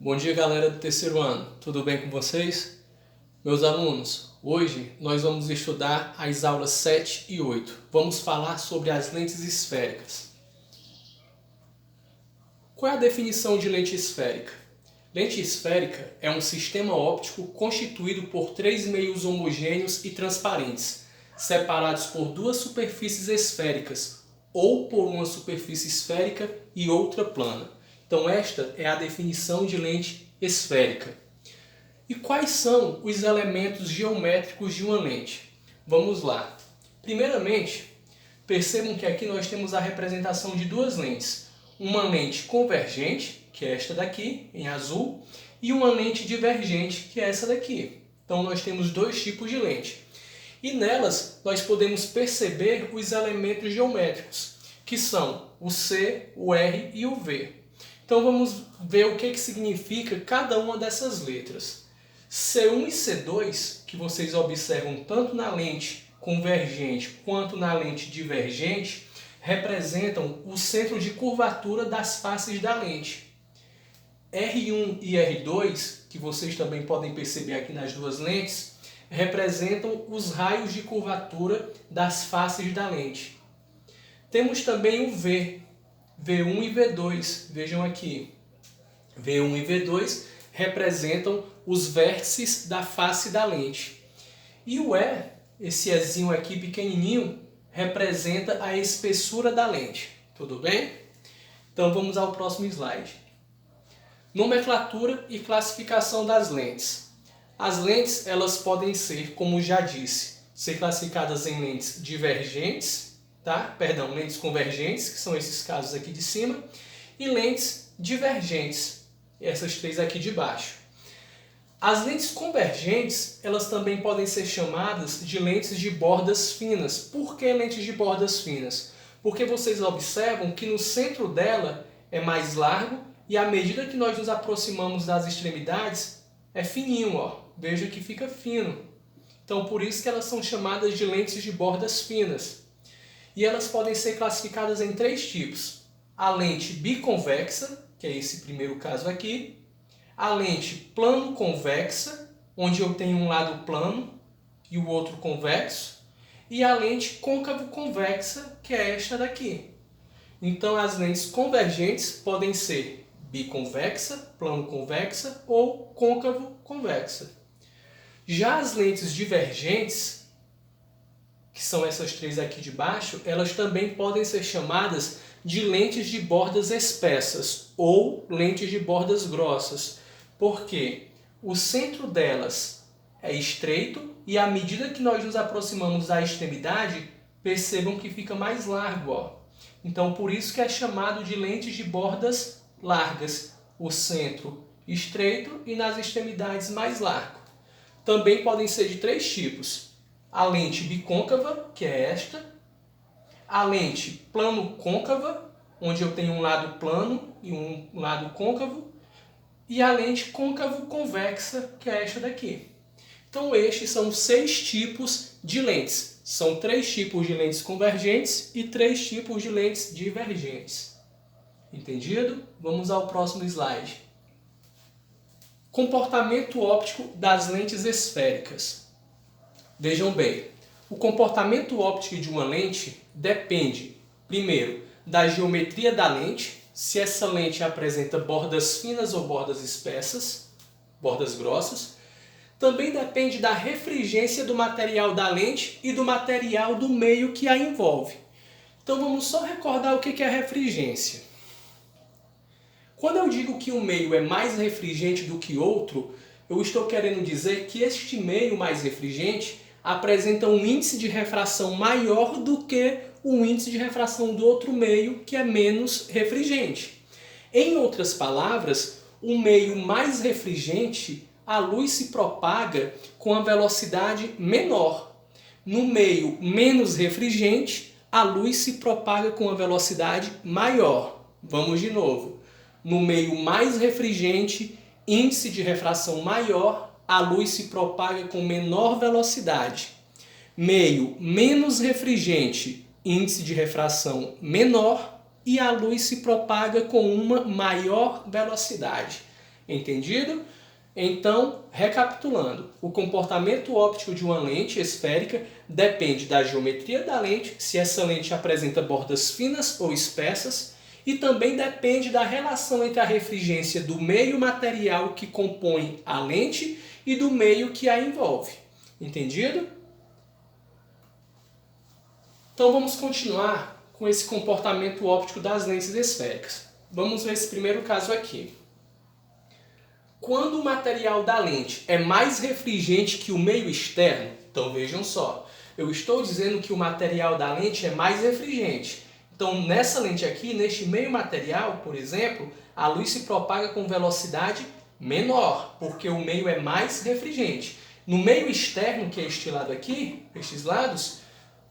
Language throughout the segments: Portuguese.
Bom dia, galera do terceiro ano, tudo bem com vocês? Meus alunos, hoje nós vamos estudar as aulas 7 e 8. Vamos falar sobre as lentes esféricas. Qual é a definição de lente esférica? Lente esférica é um sistema óptico constituído por três meios homogêneos e transparentes, separados por duas superfícies esféricas, ou por uma superfície esférica e outra plana. Então esta é a definição de lente esférica. E quais são os elementos geométricos de uma lente? Vamos lá. Primeiramente, percebam que aqui nós temos a representação de duas lentes. Uma lente convergente, que é esta daqui, em azul, e uma lente divergente, que é essa daqui. Então nós temos dois tipos de lente. E nelas nós podemos perceber os elementos geométricos, que são o C, o R e o V. Então vamos ver o que significa cada uma dessas letras. C1 e C2, que vocês observam tanto na lente convergente quanto na lente divergente, representam o centro de curvatura das faces da lente. R1 e R2, que vocês também podem perceber aqui nas duas lentes, representam os raios de curvatura das faces da lente. Temos também o V, V1 e V2, vejam aqui. V1 e V2 representam os vértices da face da lente. E o E, esse Ezinho aqui pequenininho, representa a espessura da lente. Tudo bem? Então vamos ao próximo slide. Nomenclatura e classificação das lentes. As lentes, elas podem ser, como já disse, ser classificadas em lentes divergentes, lentes convergentes, que são esses casos aqui de cima, e lentes divergentes, essas três aqui de baixo. As lentes convergentes, elas também podem ser chamadas de lentes de bordas finas. Por que lentes de bordas finas? Porque vocês observam que no centro dela é mais largo e à medida que nós nos aproximamos das extremidades, é fininho, ó. Veja que fica fino. Então, por isso que elas são chamadas de lentes de bordas finas. E elas podem ser classificadas em três tipos. A lente biconvexa, que é esse primeiro caso aqui. A lente plano-convexa, onde eu tenho um lado plano e o outro convexo. E a lente côncavo-convexa, que é esta daqui. Então, as lentes convergentes podem ser biconvexa, plano-convexa ou côncavo-convexa. Já as lentes divergentes, que são essas três aqui de baixo, elas também podem ser chamadas de lentes de bordas espessas ou lentes de bordas grossas, porque o centro delas é estreito e à medida que nós nos aproximamos da extremidade, percebam que fica mais largo, ó. Então, por isso que é chamado de lentes de bordas largas, o centro estreito e nas extremidades mais largo. Também podem ser de três tipos. A lente bicôncava, que é esta. A lente plano-côncava, onde eu tenho um lado plano e um lado côncavo. E a lente côncavo-convexa, que é esta daqui. Então, estes são 6 tipos de lentes. São 3 tipos de lentes convergentes e 3 tipos de lentes divergentes. Entendido? Vamos ao próximo slide. Comportamento óptico das lentes esféricas. Vejam bem, o comportamento óptico de uma lente depende, primeiro, da geometria da lente, se essa lente apresenta bordas finas ou bordas espessas, bordas grossas. Também depende da refringência do material da lente e do material do meio que a envolve. Então vamos só recordar o que é a refringência. Quando eu digo que um meio é mais refringente do que outro, eu estou querendo dizer que este meio mais refringente apresenta um índice de refração maior do que o índice de refração do outro meio, que é menos refringente. Em outras palavras, o meio mais refringente, a luz se propaga com a velocidade menor. No meio menos refringente, a luz se propaga com a velocidade maior. Vamos de novo. No meio mais refringente, índice de refração maior, a luz se propaga com menor velocidade. Meio menos refringente, índice de refração menor, e a luz se propaga com uma maior velocidade. Entendido? Então, recapitulando, o comportamento óptico de uma lente esférica depende da geometria da lente, se essa lente apresenta bordas finas ou espessas, e também depende da relação entre a refringência do meio material que compõe a lente e do meio que a envolve. Entendido? Então vamos continuar com esse comportamento óptico das lentes esféricas. Vamos ver esse primeiro caso aqui. Quando o material da lente é mais refringente que o meio externo, então vejam só, eu estou dizendo que o material da lente é mais refringente. Então nessa lente aqui, neste meio material, por exemplo, a luz se propaga com velocidade menor, porque o meio é mais refringente. No meio externo, que é este lado aqui, estes lados,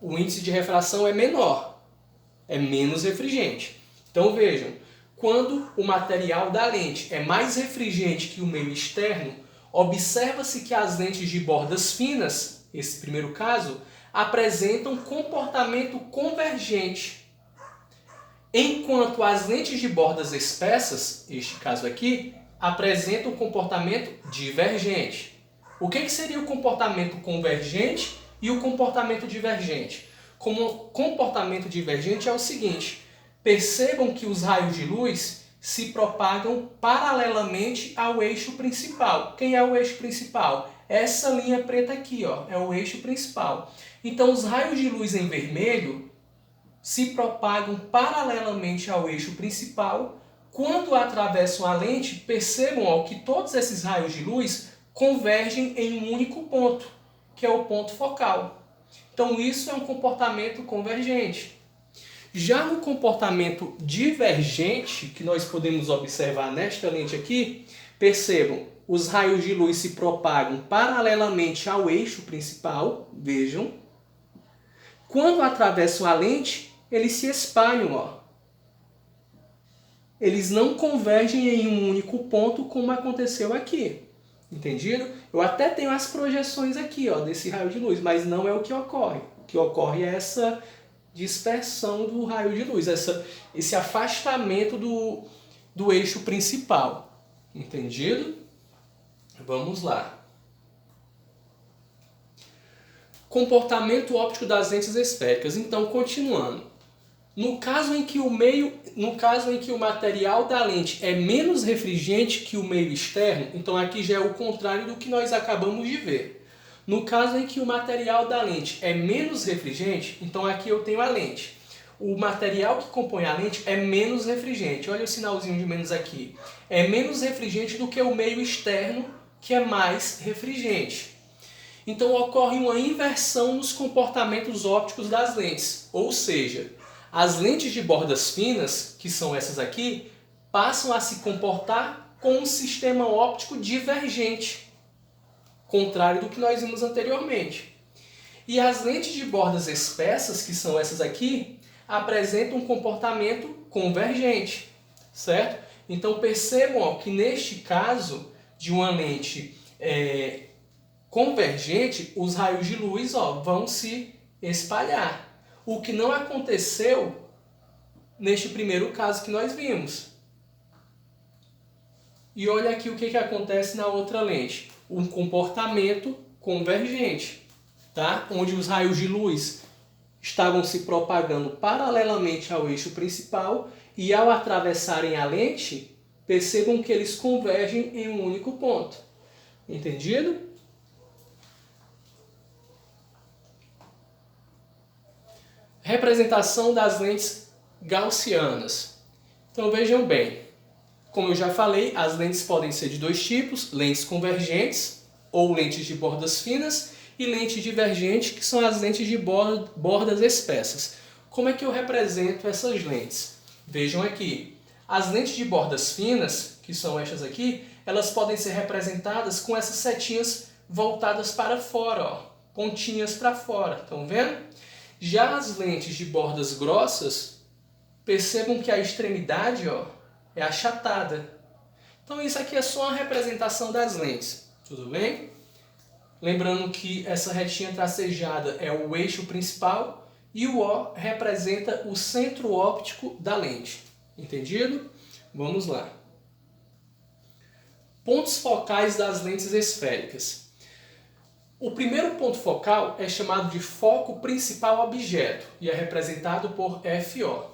o índice de refração é menor, é menos refringente. Então vejam, quando o material da lente é mais refringente que o meio externo, observa-se que as lentes de bordas finas, esse primeiro caso, apresentam comportamento convergente, enquanto as lentes de bordas espessas, este caso aqui, apresentam comportamento divergente. O que seria o comportamento convergente e o comportamento divergente? Como comportamento divergente é o seguinte: percebam que os raios de luz se propagam paralelamente ao eixo principal. Quem é o eixo principal? Essa linha preta aqui, ó, é o eixo principal. Então, os raios de luz em vermelho se propagam paralelamente ao eixo principal. Quando atravessam a lente, percebam ó, que todos esses raios de luz convergem em um único ponto, que é o ponto focal. Então, isso é um comportamento convergente. Já no comportamento divergente, que nós podemos observar nesta lente aqui, percebam, os raios de luz se propagam paralelamente ao eixo principal, vejam. Quando atravessam a lente, eles se espalham, ó. Eles não convergem em um único ponto, como aconteceu aqui. Entendido? Eu até tenho as projeções aqui, ó, desse raio de luz, mas não é o que ocorre. O que ocorre é essa dispersão do raio de luz, esse afastamento do eixo principal. Entendido? Vamos lá. Comportamento óptico das lentes esféricas. Então, continuando. No caso em que o material da lente é menos refringente que o meio externo, então aqui já é o contrário do que nós acabamos de ver. No caso em que o material da lente é menos refringente, então aqui eu tenho a lente. O material que compõe a lente é menos refringente. Olha o sinalzinho de menos aqui. É menos refringente do que o meio externo, que é mais refringente. Então ocorre uma inversão nos comportamentos ópticos das lentes. Ou seja, as lentes de bordas finas, que são essas aqui, passam a se comportar com um sistema óptico divergente, contrário do que nós vimos anteriormente. E as lentes de bordas espessas, que são essas aqui, apresentam um comportamento convergente, certo? Então percebam ó, que neste caso de uma lente convergente, os raios de luz ó, vão se espalhar. O que não aconteceu neste primeiro caso que nós vimos. E olha aqui o que acontece na outra lente. Um comportamento convergente, tá? Onde os raios de luz estavam se propagando paralelamente ao eixo principal e ao atravessarem a lente, percebam que eles convergem em um único ponto. Entendido? Representação das lentes gaussianas. Então vejam bem, como eu já falei, as lentes podem ser de dois tipos, lentes convergentes ou lentes de bordas finas e lentes divergentes, que são as lentes de bordas espessas. Como é que eu represento essas lentes? Vejam aqui, as lentes de bordas finas, que são estas aqui, elas podem ser representadas com essas setinhas voltadas para fora, ó, pontinhas para fora, estão vendo? Já as lentes de bordas grossas, percebam que a extremidade ó, é achatada. Então isso aqui é só uma representação das lentes, tudo bem? Lembrando que essa retinha tracejada é o eixo principal e o O representa o centro óptico da lente. Entendido? Vamos lá. Pontos focais das lentes esféricas. O primeiro ponto focal é chamado de foco principal objeto e é representado por FO.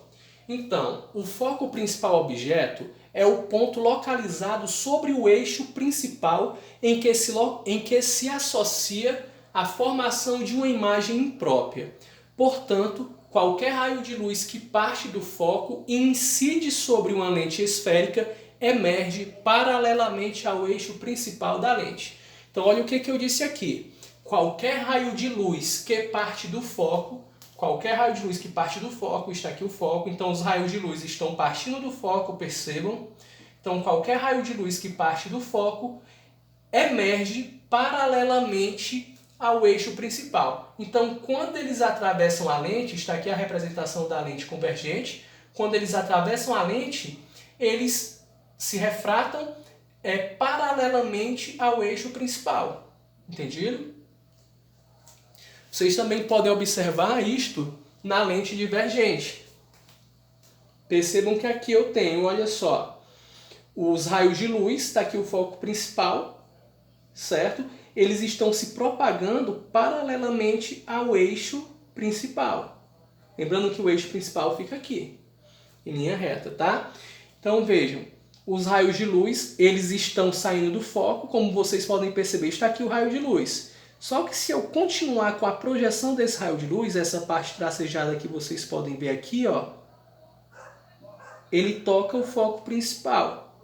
Então, o foco principal objeto é o ponto localizado sobre o eixo principal em que se associa a formação de uma imagem imprópria. Portanto, qualquer raio de luz que parte do foco e incide sobre uma lente esférica emerge paralelamente ao eixo principal da lente. Então, olha o que eu disse aqui. Qualquer raio de luz que parte do foco, está aqui o foco, então os raios de luz estão partindo do foco, percebam? Então, qualquer raio de luz que parte do foco emerge paralelamente ao eixo principal. Então, quando eles atravessam a lente, está aqui a representação da lente convergente, quando eles atravessam a lente, eles se refratam paralelamente ao eixo principal. Entendido? Vocês também podem observar isto na lente divergente. Percebam que aqui eu tenho, olha só, os raios de luz, está aqui o foco principal, certo? Eles estão se propagando paralelamente ao eixo principal. Lembrando que o eixo principal fica aqui, em linha reta, tá? Então vejam, os raios de luz, eles estão saindo do foco, como vocês podem perceber, está aqui o raio de luz. Só que se eu continuar com a projeção desse raio de luz, essa parte tracejada que vocês podem ver aqui, ó, ele toca o foco principal.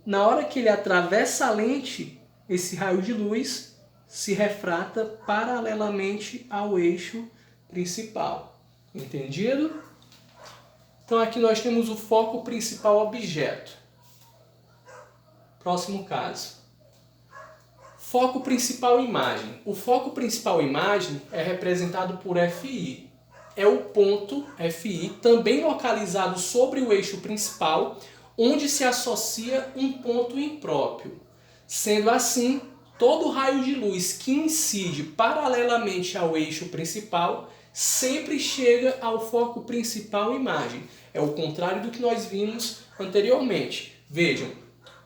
Na hora que ele atravessa a lente, esse raio de luz se refrata paralelamente ao eixo principal. Entendido? Então aqui nós temos o foco principal objeto. Próximo caso. Foco principal imagem. O foco principal imagem é representado por FI. É o ponto FI, também localizado sobre o eixo principal, onde se associa um ponto impróprio. Sendo assim, todo raio de luz que incide paralelamente ao eixo principal sempre chega ao foco principal imagem. É o contrário do que nós vimos anteriormente. Vejam,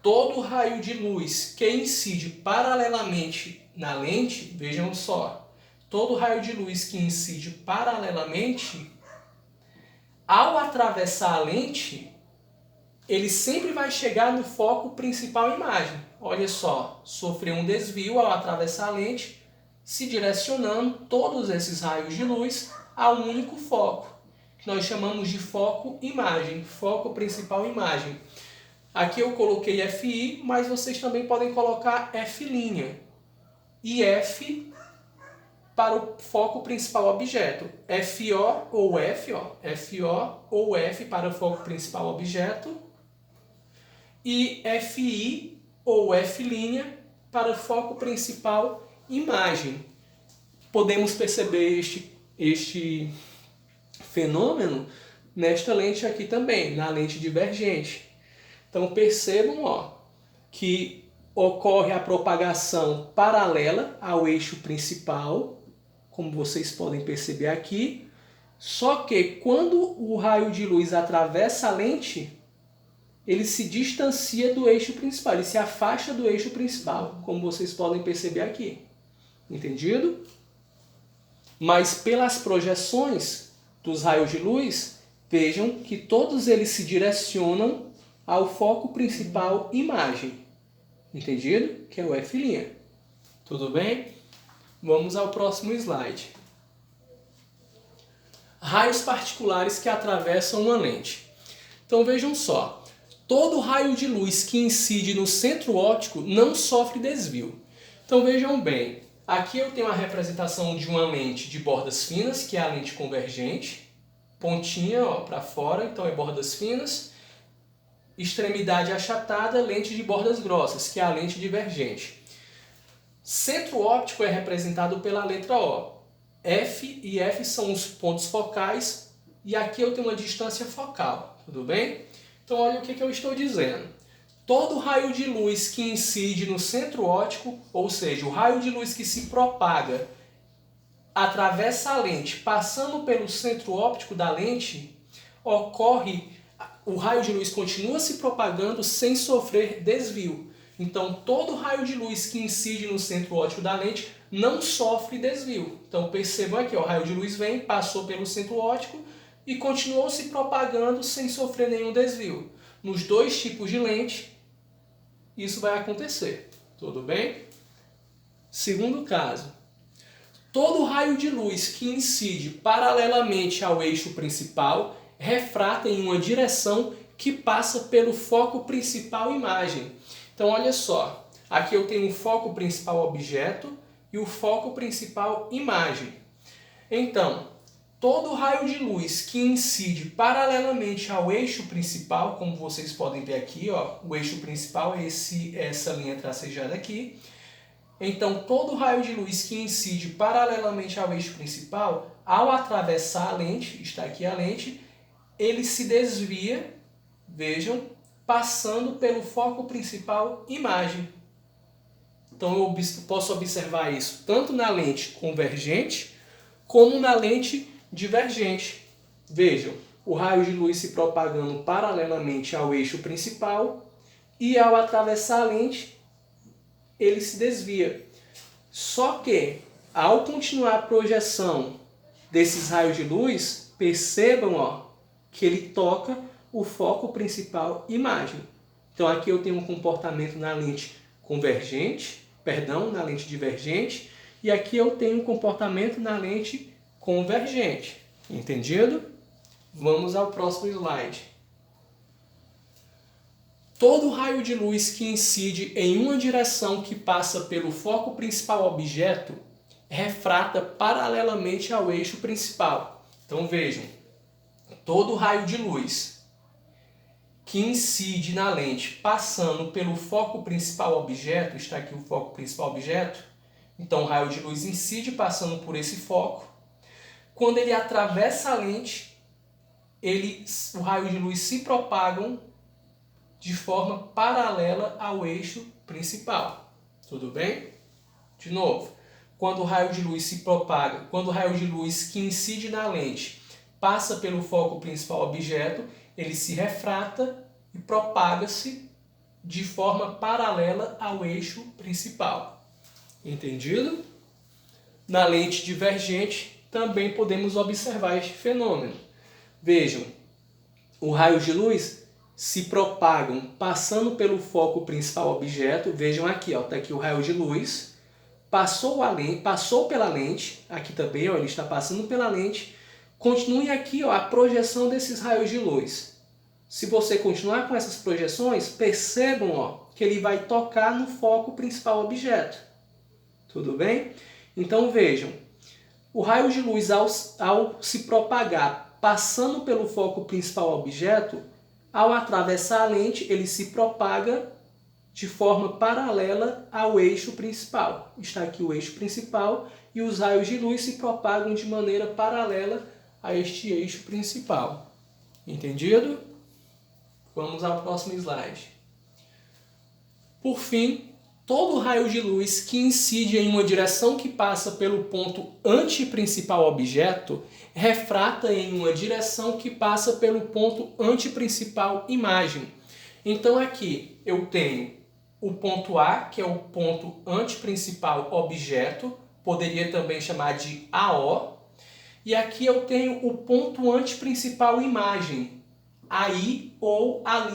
todo raio de luz que incide paralelamente na lente, vejam só, todo raio de luz que incide paralelamente, ao atravessar a lente, ele sempre vai chegar no foco principal imagem. Olha só, sofreu um desvio ao atravessar a lente, se direcionando todos esses raios de luz a um único foco, que nós chamamos de foco imagem, foco principal imagem. Aqui eu coloquei FI, mas vocês também podem colocar F'. E F para o foco principal objeto. FO ou F, ó. FO ou F para o foco principal objeto. E FI ou F' para o foco principal imagem. Podemos perceber este fenômeno nesta lente aqui também, na lente divergente. Então percebam, ó, que ocorre a propagação paralela ao eixo principal, como vocês podem perceber aqui, só que quando o raio de luz atravessa a lente, ele se distancia do eixo principal, ele se afasta do eixo principal, como vocês podem perceber aqui. Entendido? Mas pelas projeções dos raios de luz, vejam que todos eles se direcionam ao foco principal imagem. Entendido? Que é o F'. Tudo bem? Vamos ao próximo slide. Raios particulares que atravessam uma lente. Então vejam só, todo raio de luz que incide no centro óptico não sofre desvio. Então vejam bem, aqui eu tenho a representação de uma lente de bordas finas, que é a lente convergente, pontinha para fora, então é bordas finas, extremidade achatada, lente de bordas grossas, que é a lente divergente. Centro óptico é representado pela letra O. F e F são os pontos focais e aqui eu tenho uma distância focal, tudo bem? Então olha o que eu estou dizendo. Todo raio de luz que incide no centro óptico, ou seja, o raio de luz que se propaga, atravessa a lente, passando pelo centro óptico da lente, o raio de luz continua se propagando sem sofrer desvio. Então, todo raio de luz que incide no centro óptico da lente não sofre desvio. Então, percebam aqui, ó, o raio de luz vem, passou pelo centro óptico e continuou se propagando sem sofrer nenhum desvio. Nos dois tipos de lente, isso vai acontecer. Tudo bem? Segundo caso, todo raio de luz que incide paralelamente ao eixo principal refrata em uma direção que passa pelo foco principal imagem. Então, olha só, aqui eu tenho o foco principal objeto e o foco principal imagem. Então, todo raio de luz que incide paralelamente ao eixo principal, como vocês podem ver aqui, ó, o eixo principal é essa linha tracejada aqui. Então, todo raio de luz que incide paralelamente ao eixo principal, ao atravessar a lente, está aqui a lente, ele se desvia, vejam, passando pelo foco principal imagem. Então, eu posso observar isso tanto na lente convergente, como na lente divergente. Vejam, o raio de luz se propagando paralelamente ao eixo principal e ao atravessar a lente, ele se desvia. Só que, ao continuar a projeção desses raios de luz, percebam, ó, que ele toca o foco principal imagem. Então aqui eu tenho um comportamento na lente convergente, na lente divergente, e aqui eu tenho um comportamento na lente convergente. Entendido? Vamos ao próximo slide. Todo raio de luz que incide em uma direção que passa pelo foco principal objeto refrata paralelamente ao eixo principal. Então vejam, todo raio de luz que incide na lente passando pelo foco principal objeto, está aqui o foco principal objeto, então o raio de luz incide passando por esse foco. Quando ele atravessa a lente, o raio de luz se propagam de forma paralela ao eixo principal. Tudo bem? De novo, quando o raio de luz se propaga, quando o raio de luz que incide na lente passa pelo foco principal objeto, ele se refrata e propaga-se de forma paralela ao eixo principal. Entendido? Na lente divergente também podemos observar este fenômeno. Vejam, o raio de luz se propagam passando pelo foco principal objeto. Vejam aqui, está aqui o raio de luz, passou pela lente, aqui também ó, ele está passando pela lente. Continue aqui ó, a projeção desses raios de luz. Se você continuar com essas projeções, percebam ó, que ele vai tocar no foco principal objeto. Tudo bem? Então vejam, o raio de luz ao se propagar passando pelo foco principal objeto, ao atravessar a lente, ele se propaga de forma paralela ao eixo principal. Está aqui o eixo principal e os raios de luz se propagam de maneira paralela a este eixo principal. Entendido? Vamos ao próximo slide. Por fim, todo raio de luz que incide em uma direção que passa pelo ponto antiprincipal objeto refrata em uma direção que passa pelo ponto antiprincipal imagem. Então aqui eu tenho o ponto A, que é o ponto antiprincipal objeto, poderia também chamar de AO, e aqui eu tenho o ponto antiprincipal imagem, AI ou A',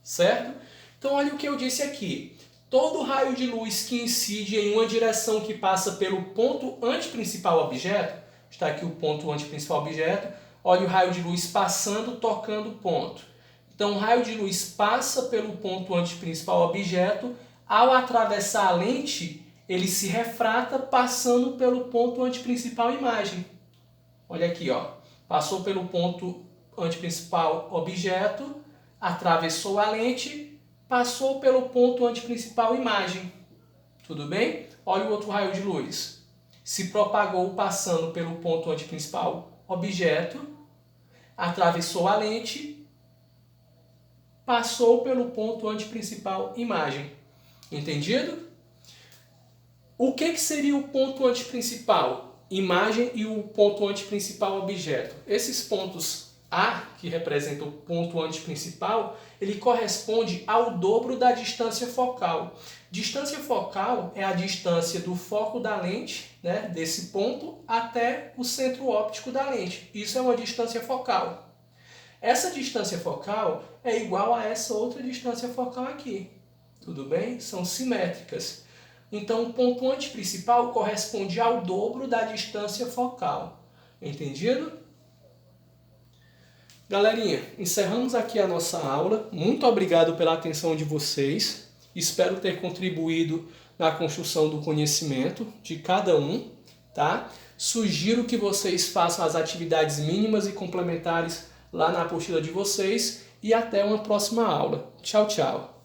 certo? Então olha o que eu disse aqui. Todo raio de luz que incide em uma direção que passa pelo ponto antiprincipal objeto, está aqui o ponto antiprincipal objeto, olha o raio de luz passando, tocando o ponto. Então o raio de luz passa pelo ponto antiprincipal objeto, ao atravessar a lente, ele se refrata passando pelo ponto antiprincipal imagem. Olha aqui, ó, passou pelo ponto antiprincipal objeto, atravessou a lente, passou pelo ponto antiprincipal imagem. Tudo bem? Olha o outro raio de luz. Se propagou passando pelo ponto antiprincipal objeto, atravessou a lente, passou pelo ponto antiprincipal imagem. Entendido? O que seria o ponto antiprincipal imagem e o ponto antiprincipal objeto? Esses pontos A, que representa o ponto antiprincipal, ele corresponde ao dobro da distância focal. Distância focal é a distância do foco da lente, né, desse ponto, até o centro óptico da lente. Isso é uma distância focal. Essa distância focal é igual a essa outra distância focal aqui. Tudo bem? São simétricas. Então, o ponto antiprincipal corresponde ao dobro da distância focal. Entendido? Galerinha, encerramos aqui a nossa aula. Muito obrigado pela atenção de vocês. Espero ter contribuído na construção do conhecimento de cada um, tá? Sugiro que vocês façam as atividades mínimas e complementares lá na apostila de vocês e até uma próxima aula. Tchau, tchau!